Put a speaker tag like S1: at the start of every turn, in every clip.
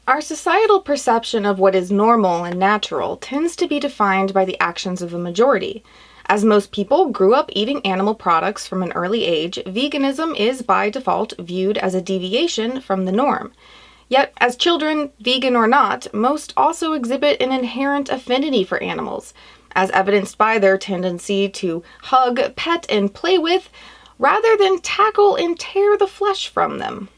S1: Our societal perception of what is normal and natural tends to be defined by the actions of a majority. As most people grew up eating animal products from an early age, veganism is by default viewed as a deviation from the norm. Yet, as children, vegan or not, most also exhibit an inherent affinity for animals, as evidenced by their tendency to hug, pet, and play with, rather than tackle and tear the flesh from them.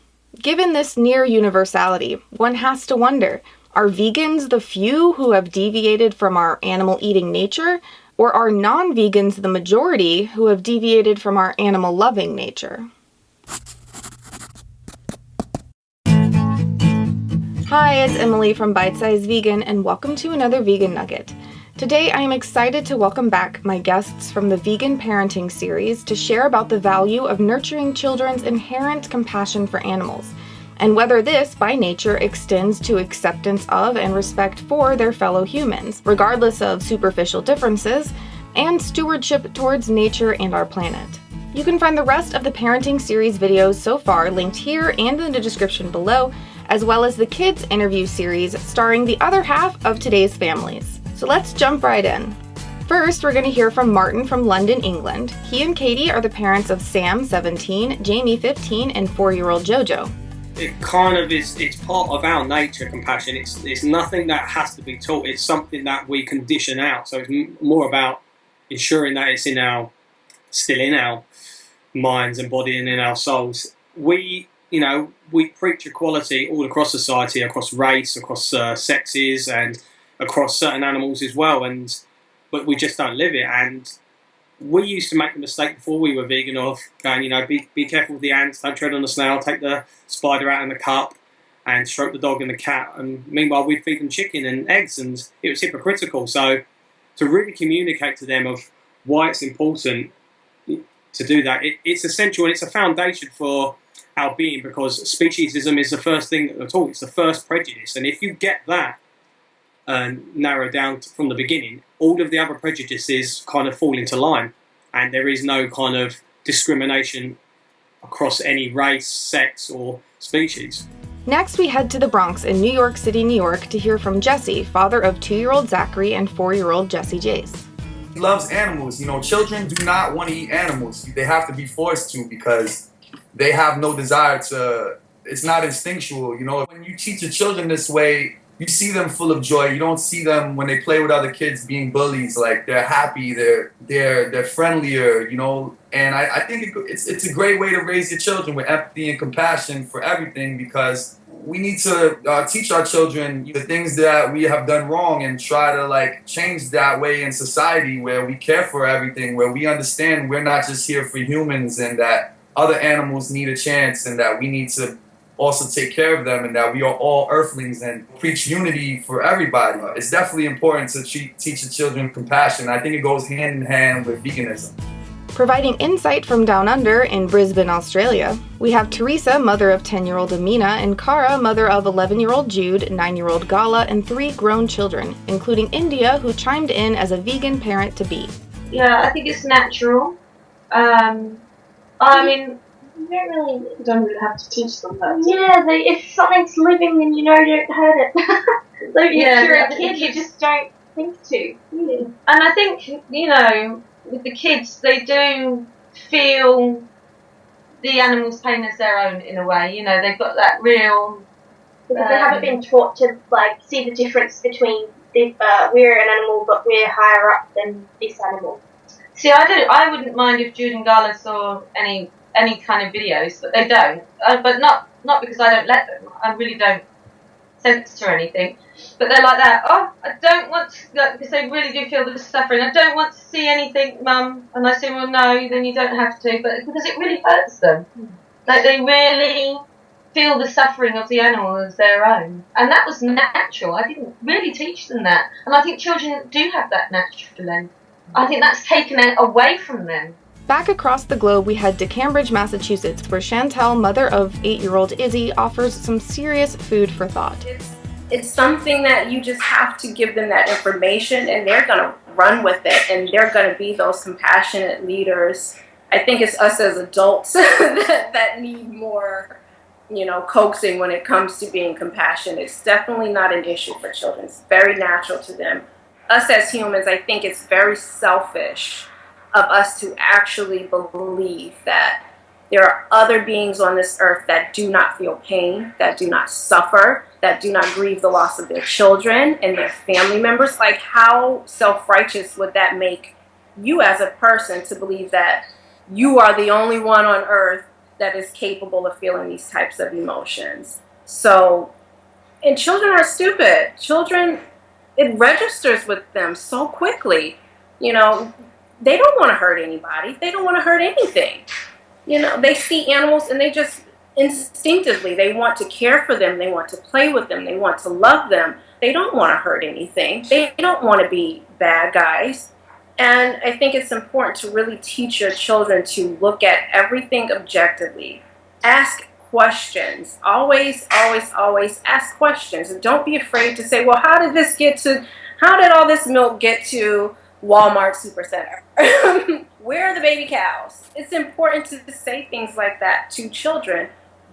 S1: Given this near universality, one has to wonder, are vegans the few who have deviated from our animal-eating nature, or are non-vegans the majority who have deviated from our animal-loving nature? Hi, it's Emily from Bite Size Vegan, and welcome to another Vegan Nugget. Today, I am excited to welcome back my guests from the Vegan Parenting series to share about the value of nurturing children's inherent compassion for animals, and whether this, by nature, extends to acceptance of and respect for their fellow humans, regardless of superficial differences, and stewardship towards nature and our planet. You can find the rest of the parenting series videos so far linked here and in the description below, as well as the kids interview series starring the other half of today's families. So let's jump right in. First, we're going to hear from Martin from London, England. He and Katie are the parents of Sam, 17, Jamie, 15, and 4-year-old JoJo.
S2: It kind of is, it's part of our nature, compassion. It's nothing that has to be taught. It's something that we condition out. So it's more about ensuring that it's still in our minds and body and in our souls. We preach equality all across society, across race, across sexes, and across certain animals as well. But we just don't live it. And we used to make the mistake before we were vegan of going, be careful with the ants, don't tread on the snail, take the spider out in the cup, and stroke the dog and the cat. And meanwhile, we'd feed them chicken and eggs, and it was hypocritical. So to really communicate to them of why it's important to do that, it's essential and it's a foundation for our being, because speciesism is the first thing that we're taught. It's the first prejudice, and if you get that narrowed down from the beginning, all of the other prejudices kind of fall into line, and there is no kind of discrimination across any race, sex, or species.
S1: Next, we head to the Bronx in New York City, New York, to hear from Jesse, father of 2-year-old Zachary and 4-year-old Jesse Jace.
S3: He loves animals. Children do not want to eat animals. They have to be forced to because they have no desire to. It's not instinctual. When you teach your children this way, you see them full of joy. You don't see them when they play with other kids being bullies. Like, they're happy, they're friendlier, And I think it's a great way to raise your children with empathy and compassion for everything, because we need to teach our children the things that we have done wrong and try to change that way in society where we care for everything, where we understand we're not just here for humans and that other animals need a chance and that we need to also take care of them and that we are all earthlings, and preach unity for everybody. It's definitely important to teach the children compassion. I think it goes hand in hand with veganism.
S1: Providing insight from down under in Brisbane, Australia, we have Theresa, mother of 10-year-old Amina, and Cara, mother of 11-year-old Jude, 9-year-old Gala, and 3 grown children, including India, who chimed in as a vegan parent-to-be.
S4: Yeah, I think it's natural. You don't really have to teach them that. Yeah, if something's living, then don't hurt it. If you're a kid, you just don't think to. Yeah. And I think, with the kids, they do feel the animal's pain as their own in a way. They've got that real.
S5: Because they haven't been taught to see the difference between we're an animal, but we're higher up than this animal.
S4: See, I wouldn't mind if Jude and Gala saw any kind of videos, but they don't. But not because I don't let them. I really don't censor anything. But they're like that. Oh, I don't want to, because they really do feel the suffering. I don't want to see anything, Mum. And I say, well, no, then you don't have to. But because it really hurts them. They really feel the suffering of the animal as their own. And that was natural. I didn't really teach them that. And I think children do have that naturally. I think that's taken it away from them.
S1: Back across the globe, we head to Cambridge, Massachusetts, where Shantelle, mother of 8-year-old Izzy, offers some serious food for thought.
S6: It's something that you just have to give them that information, and they're going to run with it, and they're going to be those compassionate leaders. I think it's us as adults that need more coaxing when it comes to being compassionate. It's definitely not an issue for children. It's very natural to them. Us as humans, I think it's very selfish of us to actually believe that there are other beings on this earth that do not feel pain, that do not suffer, that do not grieve the loss of their children and their family members. Like, how self-righteous would that make you as a person to believe that you are the only one on earth that is capable of feeling these types of emotions? So, and children are stupid. Children, it registers with them so quickly. They don't want to hurt anybody. They don't want to hurt anything. They see animals and they just instinctively, they want to care for them. They want to play with them. They want to love them. They don't want to hurt anything. They don't want to be bad guys. And I think it's important to really teach your children to look at everything objectively. Ask questions. Always, always, always ask questions. And don't be afraid to say, well, how did all this milk get to Walmart Supercenter? Where are the baby cows? It's important to say things like that to children.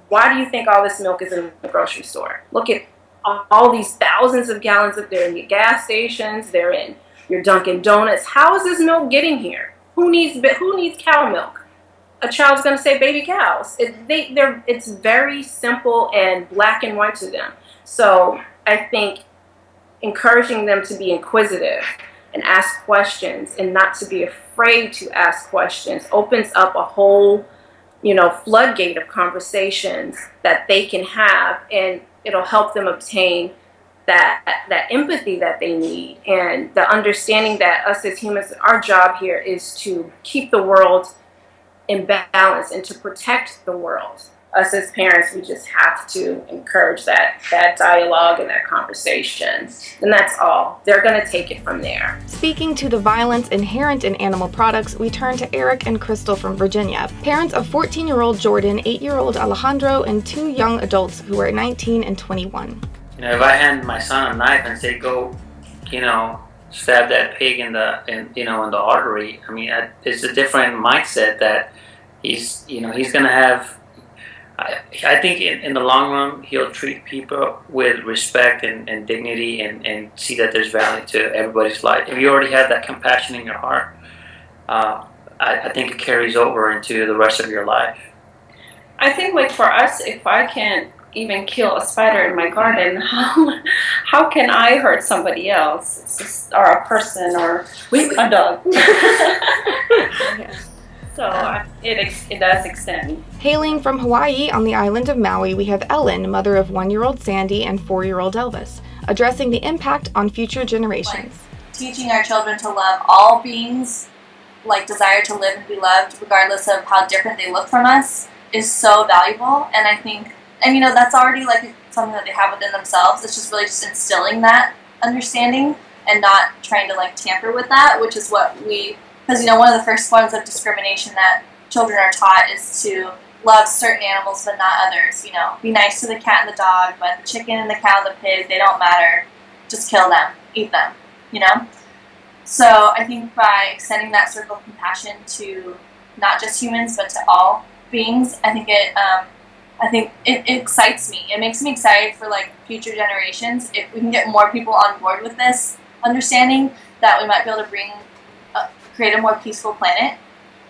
S6: Why do you think all this milk is in the grocery store? Look at all these thousands of gallons of they're in your gas stations, they're in your Dunkin' Donuts. How is this milk getting here? Who needs cow milk? A child's going to say baby cows. It's very simple and black and white to them. So I think encouraging them to be inquisitive and ask questions and not to be afraid to ask questions opens up a whole, floodgate of conversations that they can have, and it'll help them obtain that empathy that they need, and the understanding that us as humans, our job here is to keep the world in balance and to protect the world. Us as parents, we just have to encourage that dialogue and that conversation. And that's all. They're going to take it from there.
S1: Speaking to the violence inherent in animal products, we turn to Eric and Crystal from Virginia, parents of 14-year-old Jordan, 8-year-old Alejandro, and 2 young adults who are 19 and 21.
S7: If I hand my son a knife and say, go, stab that pig in the artery, it's a different mindset that he's going to have. I think in the long run, he'll treat people with respect and dignity and see that there's value to everybody's life. If you already have that compassion in your heart, I think it carries over into the rest of your life.
S6: I think, for us, if I can't even kill a spider in my garden, how can I hurt somebody else? It's just, or a person, or a dog.
S1: Yeah.
S6: So it does extend.
S1: Hailing from Hawaii on the island of Maui, we have Ellen, mother of 1-year-old Sandy and 4-year-old Elvis, addressing the impact on future generations.
S8: Teaching our children to love all beings, desire to live and be loved, regardless of how different they look from us, is so valuable. And I think, that's already something that they have within themselves. It's just really just instilling that understanding and not trying to tamper with that, which is what because one of the first forms of discrimination that children are taught is to love certain animals but not others. Be nice to the cat and the dog, but the chicken and the cow and the pig, they don't matter. Just kill them, eat them. So I think by extending that circle of compassion to not just humans but to all beings, I think it excites me. It makes me excited for future generations. If we can get more people on board with this understanding, that we might be able to create a more peaceful planet.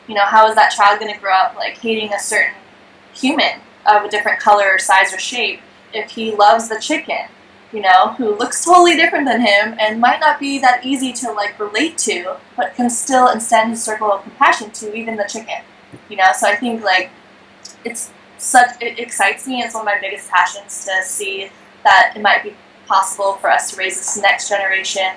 S8: How is that child going to grow up hating a certain human of a different color or size or shape if he loves the chicken, who looks totally different than him and might not be that easy to relate to, but can still extend his circle of compassion to even the chicken. So I think it excites me. It's one of my biggest passions to see that it might be possible for us to raise this next generation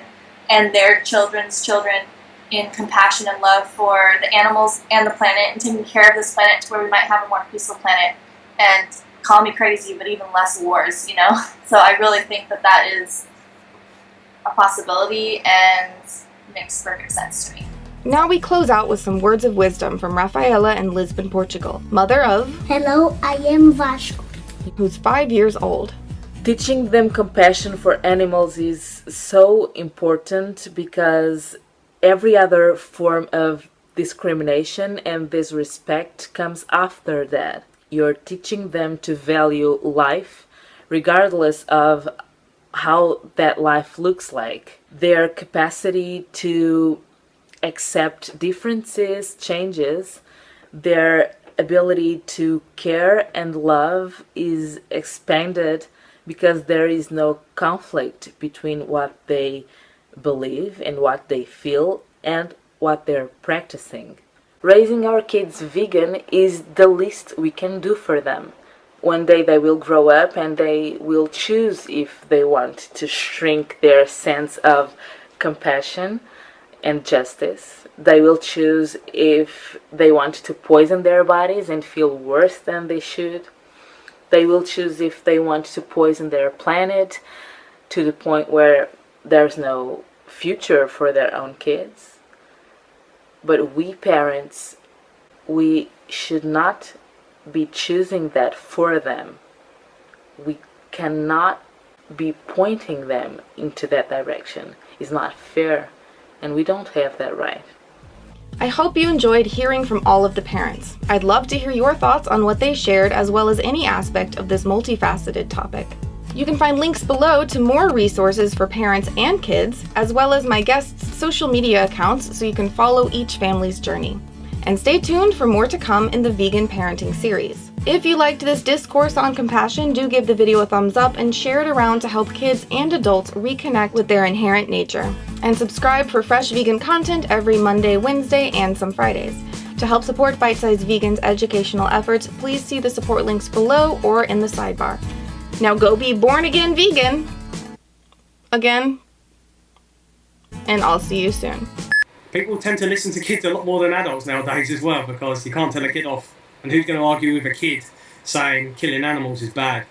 S8: and their children's children in compassion and love for the animals and the planet, and taking care of this planet to where we might have a more peaceful planet. And call me crazy, but even less wars, So I really think that is a possibility and makes perfect sense to me.
S1: Now we close out with some words of wisdom from Raffaela in Lisbon, Portugal, mother of...
S9: Hello, I am Vasco.
S1: ...who's 5 years old.
S10: Teaching them compassion for animals is so important because every other form of discrimination and disrespect comes after that. you're teaching them to value life regardless of how that life looks like. Their capacity to accept differences changes. Their ability to care and love is expanded because there is no conflict between what they believe and what they feel and what they're practicing. Raising our kids vegan is the least we can do for them. One day they will grow up and they will choose if they want to shrink their sense of compassion and justice. They will choose if they want to poison their bodies and feel worse than they should. They will choose if they want to poison their planet to the point where there's no future for their own kids. But we parents, we should not be choosing that for them. We cannot be pointing them into that direction. It's not fair, and we don't have that right.
S1: I hope you enjoyed hearing from all of the parents. I'd love to hear your thoughts on what they shared as well as any aspect of this multifaceted topic. You can find links below to more resources for parents and kids, as well as my guests' social media accounts so you can follow each family's journey. And stay tuned for more to come in the vegan parenting series. If you liked this discourse on compassion, do give the video a thumbs up and share it around to help kids and adults reconnect with their inherent nature. And subscribe for fresh vegan content every Monday, Wednesday, and some Fridays. To help support Bite Size Vegan's educational efforts, please see the support links below or in the sidebar. Now go be born again vegan. Again. And I'll see you soon.
S2: People tend to listen to kids a lot more than adults nowadays as well, because you can't tell a kid off. And who's going to argue with a kid saying killing animals is bad?